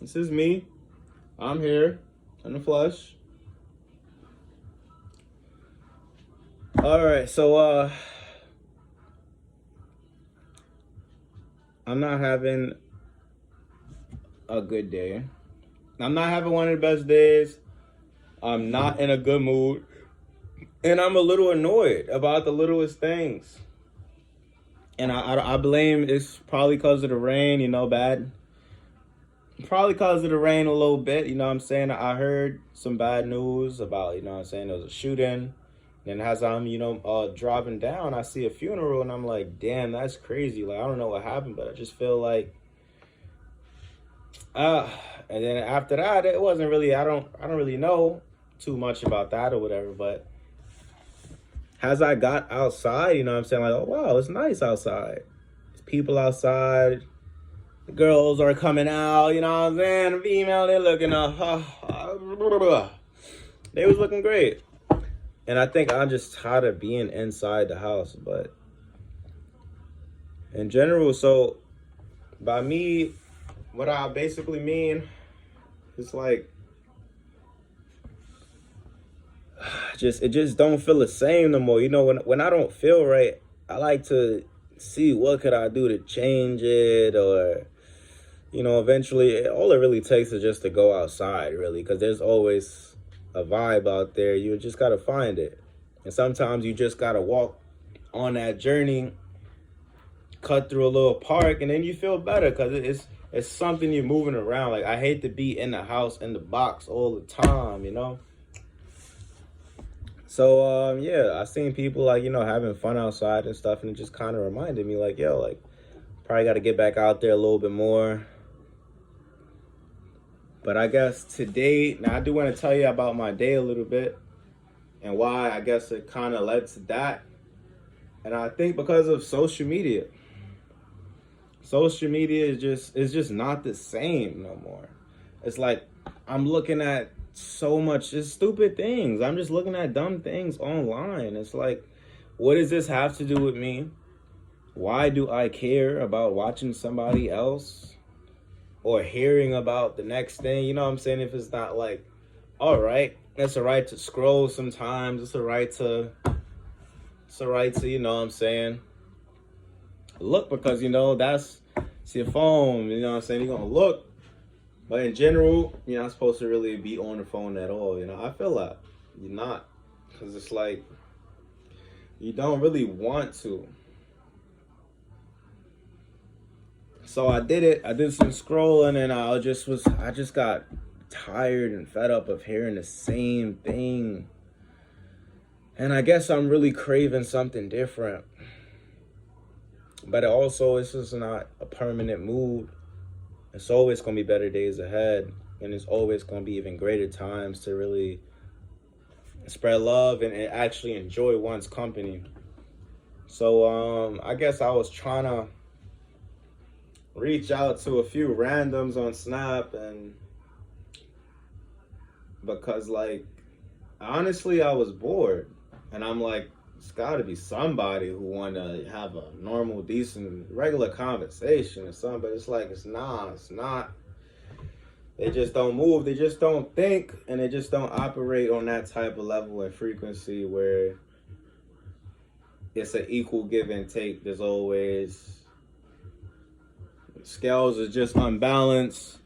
This is me. I'm here in the flesh. All right, so I'm not having a good day. I'm not having one of the best days. I'm not in a good mood, and I'm a little annoyed about the littlest things. And I blame it's probably because of the rain, bad. Probably because of the rain a little bit, you know what I'm saying? I heard some bad news about, you know what I'm saying, there was a shooting. And as I'm, driving down, I see a funeral and I'm like, damn, that's crazy. Like, I don't know what happened, but I just feel like, uh, and then after that, it wasn't really, I don't really know too much about that or whatever, but as I got outside, you know what I'm saying? Like, oh, wow, it's nice outside. There's people outside. The girls are coming out, you know what I'm saying? The female, they're looking, they was looking great. And I think I'm just tired of being inside the house. But in general, so by me, what I basically mean, it's like, it just don't feel the same no more. When I don't feel right, I like to see what could I do to change it, or eventually all it really takes is just to go outside, really, because there's always a vibe out there. You just got to find it. And sometimes you just got to walk on that journey, cut through a little park, and then you feel better because it's something you're moving around. Like, I hate to be in the house, in the box all the time. So, yeah, I seen people, like, having fun outside and stuff, and it just kind of reminded me, like, yo, like, probably got to get back out there a little bit more. But I guess today, now I do want to tell you about my day a little bit and why I guess it kind of led to that. And I think because of social media. Social media is just not the same no more. It's like I'm looking at so much just stupid things. I'm just looking at dumb things online. It's like, what does this have to do with me? Why do I care about watching somebody else or hearing about the next thing? You know what I'm saying? If it's not like, all right, it's a right to scroll sometimes. It's a right to, you know what I'm saying, look, because, it's your phone, you know what I'm saying? You're going to look. But in general, you're not supposed to really be on the phone at all. I feel that you're not, because it's like you don't really want to. So I did it. I did some scrolling, and I just got tired and fed up of hearing the same thing. And I guess I'm really craving something different. But also, it's just not a permanent mood. It's always going to be better days ahead. And it's always going to be even greater times to really spread love and actually enjoy one's company. So I guess I was trying to reach out to a few randoms on Snap, and because, like, honestly, I was bored. And I'm like, it's got to be somebody who want to have a normal, decent, regular conversation or something. But it's like, it's not. They just don't move. They just don't think. And they just don't operate on that type of level and frequency where it's an equal give and take. There's always, scales are just unbalanced.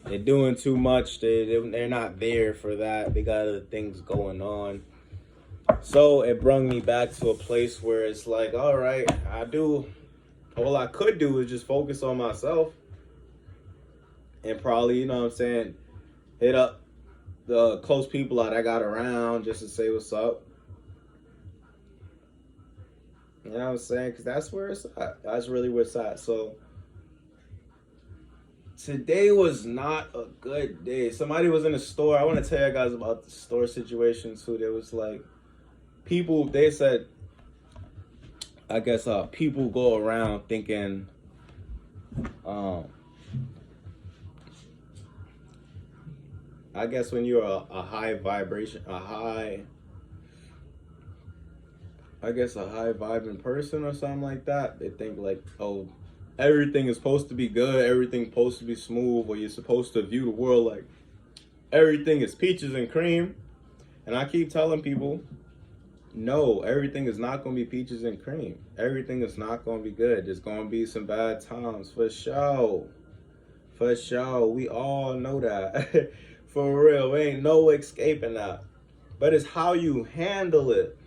They're doing too much. They're not there for that. They got other things going on. So it brought me back to a place where it's like, all right, all I could do is just focus on myself and probably, you know what I'm saying, hit up the close people that I got around just to say what's up. You know what I'm saying? Because that's where it's at. That's really where it's at. So today was not a good day. Somebody was in the store. I want to tell you guys about the store situation too. There was like, people, they said, I guess people go around thinking I guess when you're a high vibration, a high vibing person or something like that, they think like, oh, everything is supposed to be good, everything's supposed to be smooth, or you're supposed to view the world like everything is peaches and cream. And I keep telling people, no, everything is not going to be peaches and cream. Everything is not going to be good. There's going to be some bad times, for sure. For sure. We all know that. For real. Ain't no escaping that. But it's how you handle it.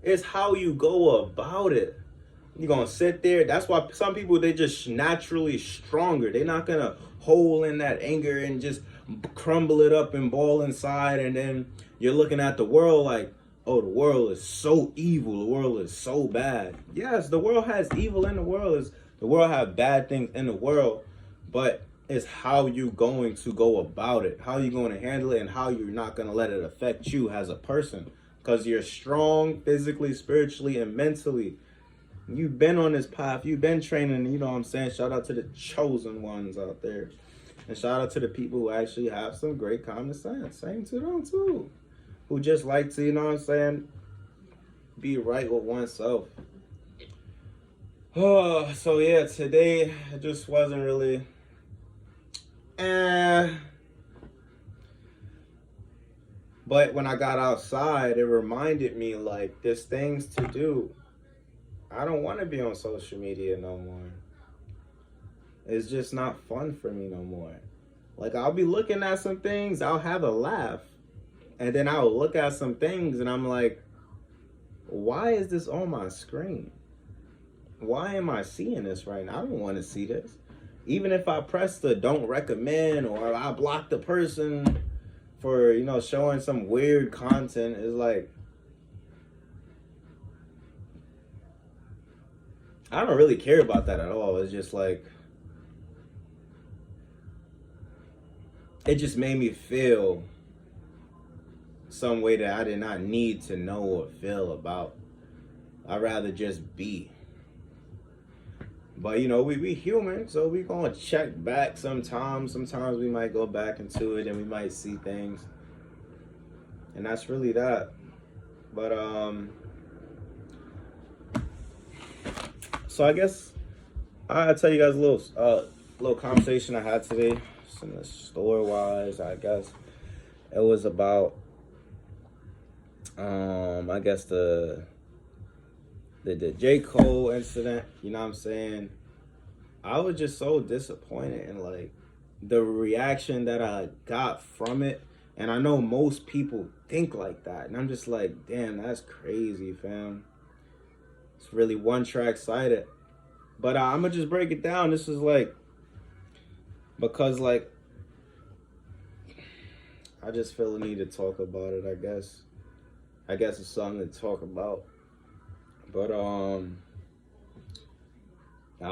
It's how you go about it. You're going to sit there. That's why some people, they just naturally stronger. They're not going to hold in that anger and just crumble it up and ball inside. And then you're looking at the world like, oh, the world is so evil. The world is so bad. Yes, the world has evil in the world. The world has bad things in the world. But it's how you going to go about it. How you going to handle it and how you're not going to let it affect you as a person. Because you're strong physically, spiritually, and mentally. You've been on this path. You've been training. You know what I'm saying? Shout out to the chosen ones out there. And shout out to the people who actually have some great common sense. Same to them too. Who just like to, you know what I'm saying, be right with oneself. Oh, so yeah, today it just wasn't really But when I got outside, it reminded me like there's things to do. I don't want to be on social media no more. It's just not fun for me no more. Like I'll be looking at some things, I'll have a laugh. And then I'll look at some things and I'm like, why is this on my screen? Why am I seeing this right now? I don't want to see this. Even if I press the don't recommend or I block the person for, you know, showing some weird content, it's like, I don't really care about that at all. It's just like, it just made me feel some way that I did not need to know or feel about. I'd rather just be. But you know, we human, so we gonna check back sometimes. Sometimes we might go back into it and we might see things. And that's really that. But so I guess I'll tell you guys a little conversation I had today. Some store wise, I guess. It was about I guess the J. Cole incident, you know what I'm saying? I was just so disappointed in like the reaction that I got from it. And I know most people think like that. And I'm just like, damn, that's crazy, fam. It's really one-track sided. But I'm going to just break it down. This is like, because like, I just feel the need to talk about it, I guess. I guess it's something to talk about. But I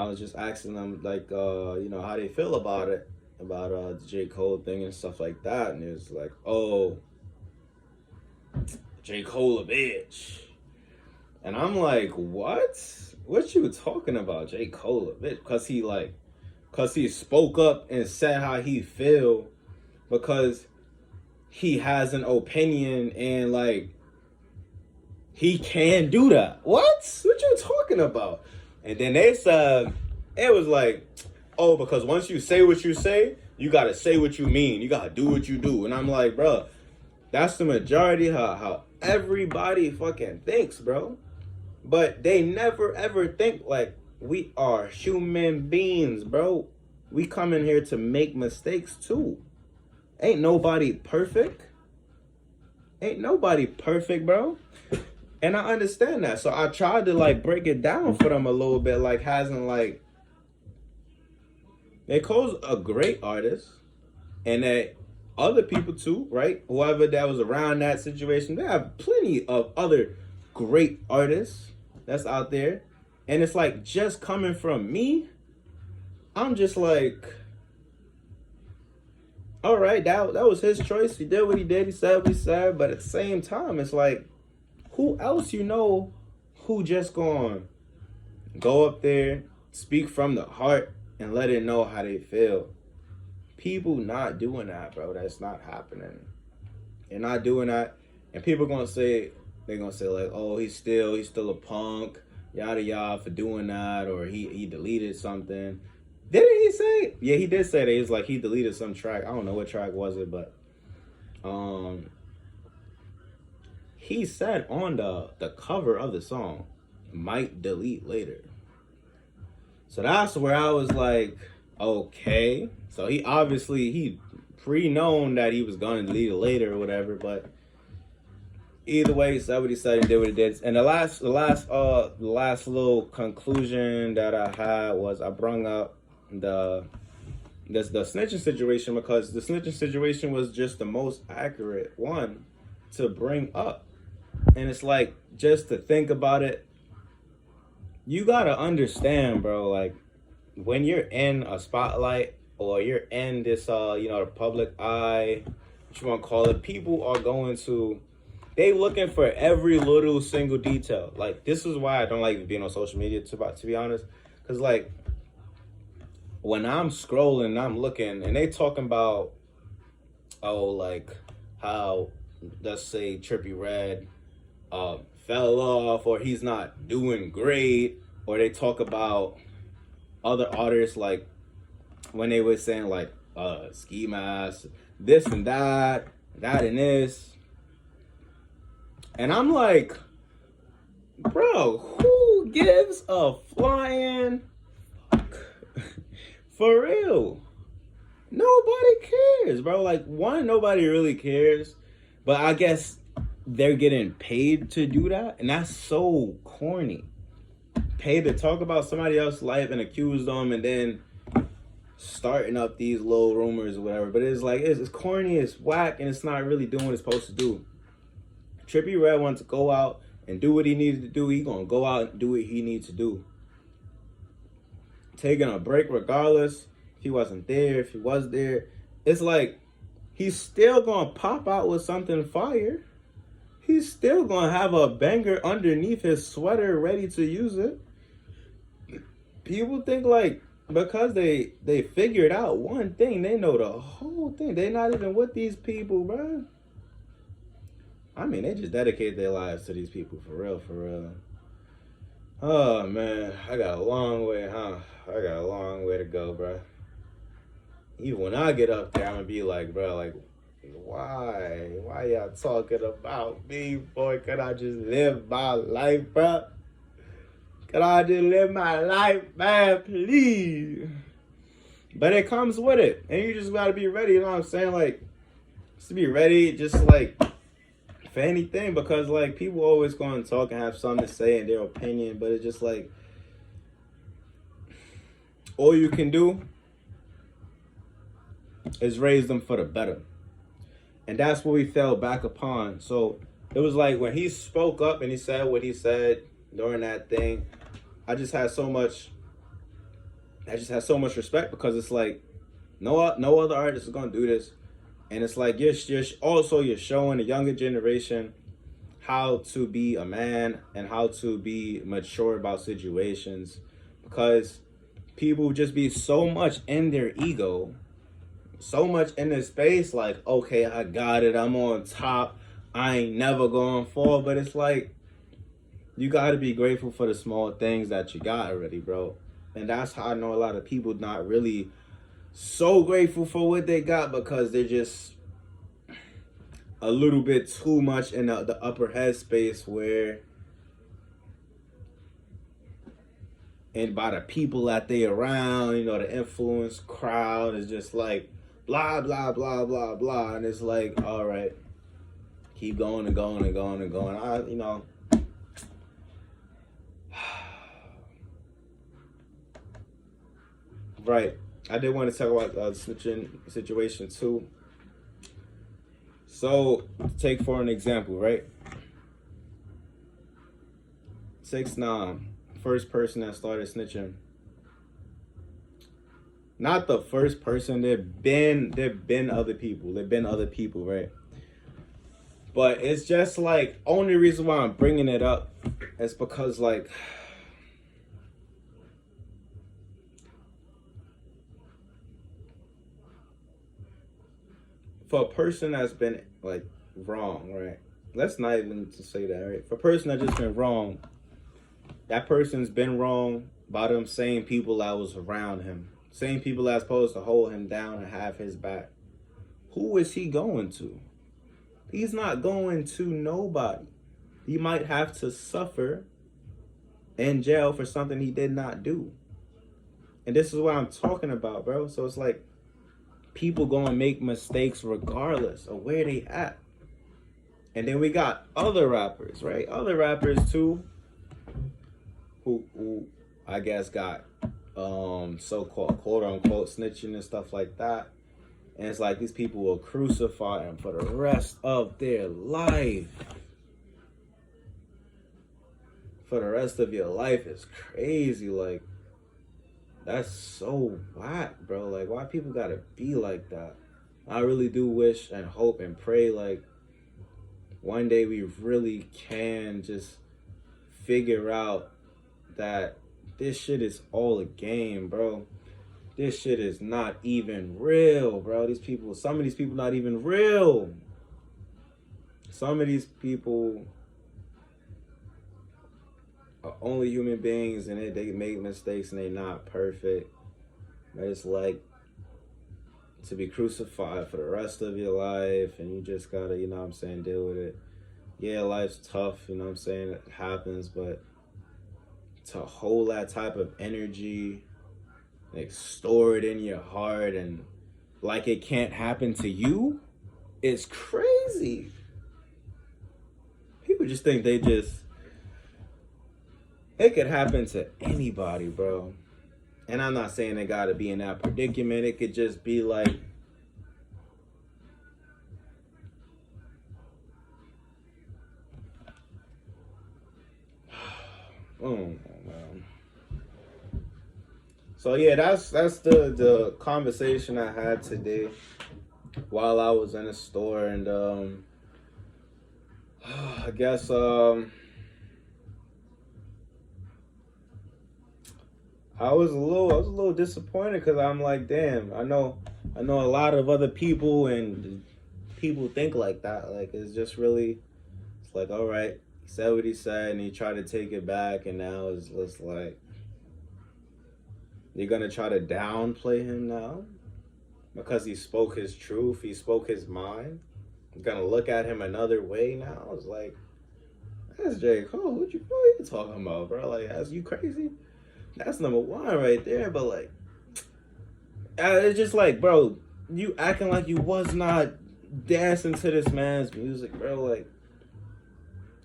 was just asking them like you know how they feel about it, about the J. Cole thing and stuff like that, and it was like, oh, J. Cole a bitch. And I'm like, what you talking about, J. Cole a bitch? Cause he spoke up and said how he feel, because he has an opinion and like he can do that. What you talking about? And then they said, it was like, oh, because once you say what you say, you got to say what you mean. You got to do what you do. And I'm like, bro, that's the majority how everybody fucking thinks, bro. But they never, ever think like we are human beings, bro. We come in here to make mistakes, too. Ain't nobody perfect. Ain't nobody perfect, bro. And I understand that. So I tried to like break it down for them a little bit, like hasn't like J. Cole's a great artist, and that other people too, right? Whoever that was around that situation, they have plenty of other great artists that's out there. And it's like just coming from me, I'm just like, all right, that was his choice. He did what he did, he said what he said, but at the same time, it's like, who else you know who just gonna go up there, speak from the heart, and let it know how they feel? People not doing that, bro. That's not happening. They're not doing that. And people they're gonna say like, oh, he's still a punk. yada yada for doing that, or he deleted something. Didn't he say? Yeah, he did say that. He's like he deleted some track. I don't know what track was it, but he said on the cover of the song, might delete later. So that's where I was like, okay. So he pre-known that he was gonna delete it later or whatever, but either way, he said what he said and did what he did. And the last little conclusion that I had was I brung up the snitching situation because the snitching situation was just the most accurate one to bring up. And it's like, just to think about it, you gotta understand, bro, like when you're in a spotlight or you're in this the public eye, what you want to call it, people are going to, they looking for every little single detail. Like, this is why I don't like being on social media, to be honest, because like when I'm scrolling, I'm looking and they talking about, like how, let's say Trippie Redd fell off, or he's not doing great, or they talk about other artists, like when they were saying like Ski Mask, this and that and this, and I'm like, bro, who gives a flying fuck? For real, nobody cares, bro. Like, one, nobody really cares, but I guess they're getting paid to do that, and that's so corny. Paid to talk about somebody else's life and accuse them, and then starting up these little rumors or whatever. But it's like, it's corny, it's whack, and it's not really doing what it's supposed to do. Trippie Redd wants to go out and do what he needed to do. He's gonna go out and do what he needs to do. Taking a break regardless. If he wasn't there, if he was there, it's like he's still gonna pop out with something fire. He's still gonna have a banger underneath his sweater ready to use it. People think like, because they figured out one thing, they know the whole thing. They're not even with these people, bro. I mean, they just dedicate their lives to these people, for real, for real. Oh, man, I got a long way, I got a long way to go, bro. Even when I get up there, I'm gonna be like, bro, like, why y'all talking about me, boy? Can I just live my life, bro? Can I just live my life, man, please? But it comes with it, and you just gotta be ready, you know what I'm saying? Like, just to be ready, just like, for anything, because like people always going to talk and have something to say and their opinion, but it's just like, all you can do is raise them for the better. And that's what we fell back upon. So it was like when he spoke up and he said what he said during that thing, I just had so much respect, because it's like no other artist is gonna do this. And it's like you're showing the younger generation how to be a man and how to be mature about situations, because people just be so much in their ego, so much in this space, like, okay, I got it, I'm on top, I ain't never going to fall. But it's like, you got to be grateful for the small things that you got already, bro. And that's how I know a lot of people not really so grateful for what they got, because they're just a little bit too much in the upper head space, where, and by the people that they around, the influence crowd is just like blah blah blah blah blah, and it's like, all right, keep going and going and going and going. Right. I did want to talk about the snitching situation too. So, take for an example, right? 6ix9ine, first person that started snitching. Not the first person. There've been other people. There've been other people, right? But it's just like, only reason why I'm bringing it up is because, like, for a person that's been like wrong, right? Let's not even to say that, right? For a person that's just been wrong, that person's been wrong by them same people that was around him. Same people that's supposed to hold him down and have his back. Who is he going to? He's not going to nobody. He might have to suffer in jail for something he did not do. And this is what I'm talking about, bro. So it's like people gonna make mistakes regardless of where they at. And then we got other rappers, right? Other rappers too, who I guess got so-called quote-unquote snitching and stuff like that. And it's like these people will crucify him for the rest of their life. For the rest of your life is crazy. Like, that's so whack, bro. Like, why people gotta be like that? I really do wish and hope and pray, like, one day we really can just figure out that this shit is all a game, bro. This shit is not even real, bro. Some of these people not even real. Some of these people are only human beings and they make mistakes and they not perfect. But it's like to be crucified for the rest of your life and you just gotta, you know what I'm saying, deal with it. Yeah, life's tough, you know what I'm saying, it happens, but to hold that type of energy, like store it in your heart and like it can't happen to you, it's crazy. People just think it could happen to anybody, bro. And I'm not saying they gotta be in that predicament. It could just be like, oh man. So yeah, that's the conversation I had today while I was in the store, and I guess I was a little disappointed because I'm like, damn, I know a lot of other people and people think like that. Like it's like, all right, he said what he said and he tried to take it back, and now it's just like, you're gonna try to downplay him now because he spoke his truth, he spoke his mind. You're gonna look at him another way now. It's like, that's J. Cole. What you talking about, bro? Like, that's you crazy? That's number one right there. But like, it's just like, bro, you acting like you was not dancing to this man's music, bro. Like,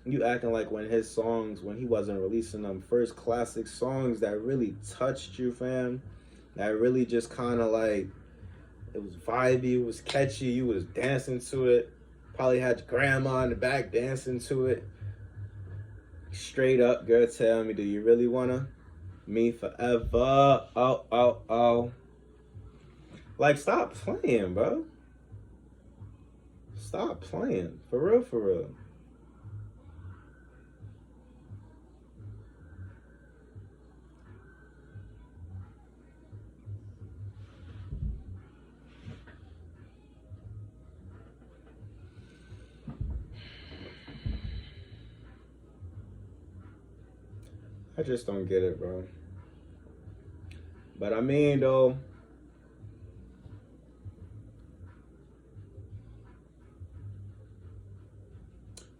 you acting like when he wasn't releasing them first classic songs that really touched you, fam, that really just kind of like, it was vibey, it was catchy, you was dancing to it, probably had your grandma in the back dancing to it. Straight up, girl, tell me, do you really wanna me forever? Oh. Like, stop playing, bro. Stop playing. For real. I just don't get it, bro. But I mean, though,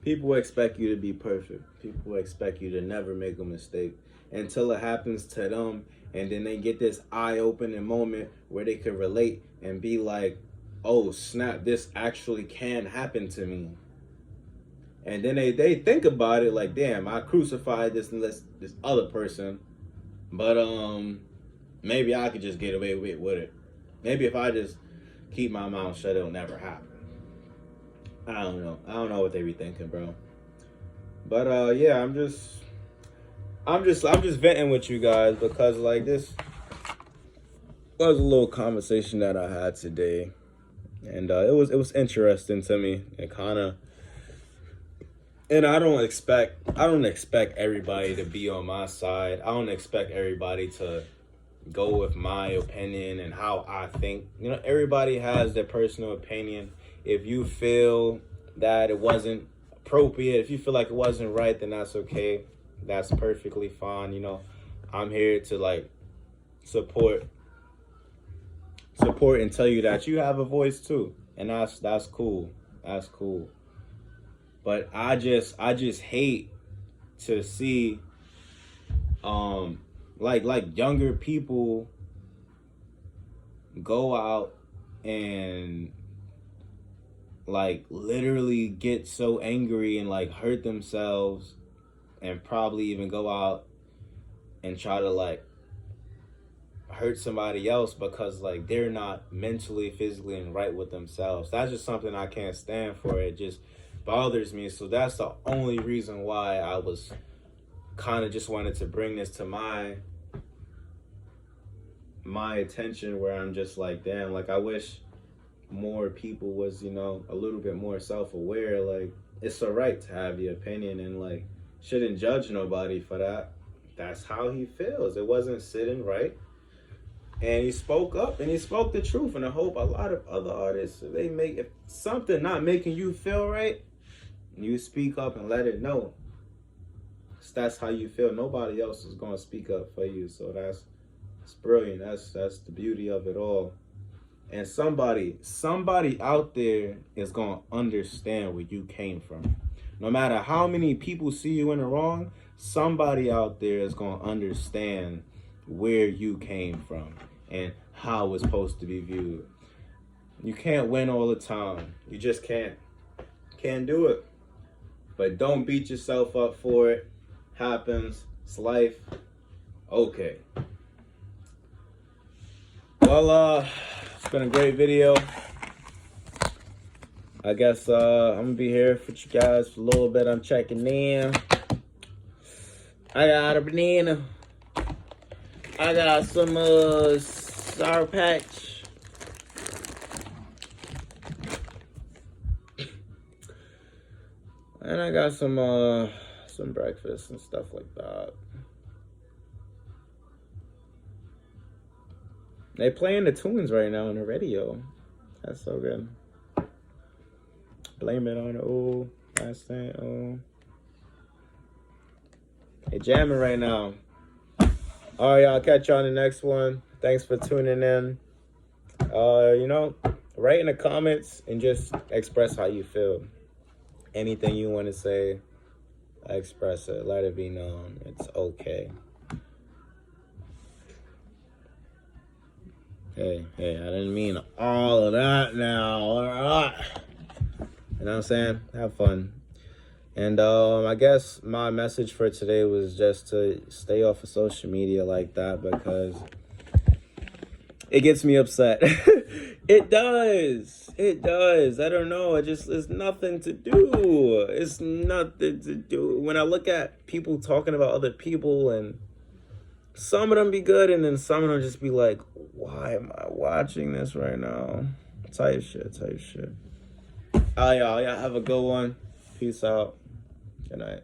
people expect you to be perfect. People expect you to never make a mistake until it happens to them. And then they get this eye-opening moment where they can relate and be like, oh, snap, this actually can happen to me. And then they think about it like, damn, I crucified this other person, but maybe I could just get away with it. Maybe if I just keep my mouth shut, it'll never happen. I don't know what they be thinking, bro. But yeah, I'm just venting with you guys because like this was a little conversation that I had today, and it was interesting to me and kind of. And I don't expect everybody to be on my side. I don't expect everybody to go with my opinion and how I think. You know, everybody has their personal opinion. If you feel that it wasn't appropriate, if you feel like it wasn't right, then that's okay. that's perfectly fine. You know, I'm here to like support and tell you that you have a voice too, and that's cool. That's cool. But I just hate to see like younger people go out and like literally get so angry and like hurt themselves, and probably even go out and try to like hurt somebody else because like they're not mentally, physically, and right with themselves. That's just something I can't stand for. It just bothers me. So that's the only reason why I was kind of just wanted to bring this to my attention, where I'm just like, damn, like I wish more people was, you know, a little bit more self-aware. Like, it's a right to have your opinion, and like shouldn't judge nobody for that. That's how he feels. It wasn't sitting right. And he spoke up and he spoke the truth. And I hope a lot of other artists, if something not making you feel right, you speak up and let it know. That's how you feel. Nobody else is gonna speak up for you. So that's brilliant. That's the beauty of it all. And somebody out there is gonna understand where you came from. No matter how many people see you in the wrong, somebody out there is gonna understand where you came from and how it's supposed to be viewed. You can't win all the time. You just can't do it. But don't beat yourself up for it. Happens. It's life. Okay. Well, it's been a great video. I guess I'm gonna be here for you guys for a little bit. I'm checking in. I got a banana. I got some Sour Patch. And I got some breakfast and stuff like that. They playing the tunes right now on the radio. That's so good. Blame it on the old last thing. They jamming right now. All right, y'all, catch you on the next one. Thanks for tuning in. You know, write in the comments and just express how you feel. Anything you want to say, express it. Let it be known. It's okay. Hey, I didn't mean all of that now. All right. You know what I'm saying? Have fun. And I guess my message for today was just to stay off of social media like that, because it gets me upset. It does. I don't know. It's nothing to do. It's nothing to do. When I look at people talking about other people, and some of them be good, and then some of them just be like, why am I watching this right now? Type shit. All right, y'all have a good one. Peace out. Good night.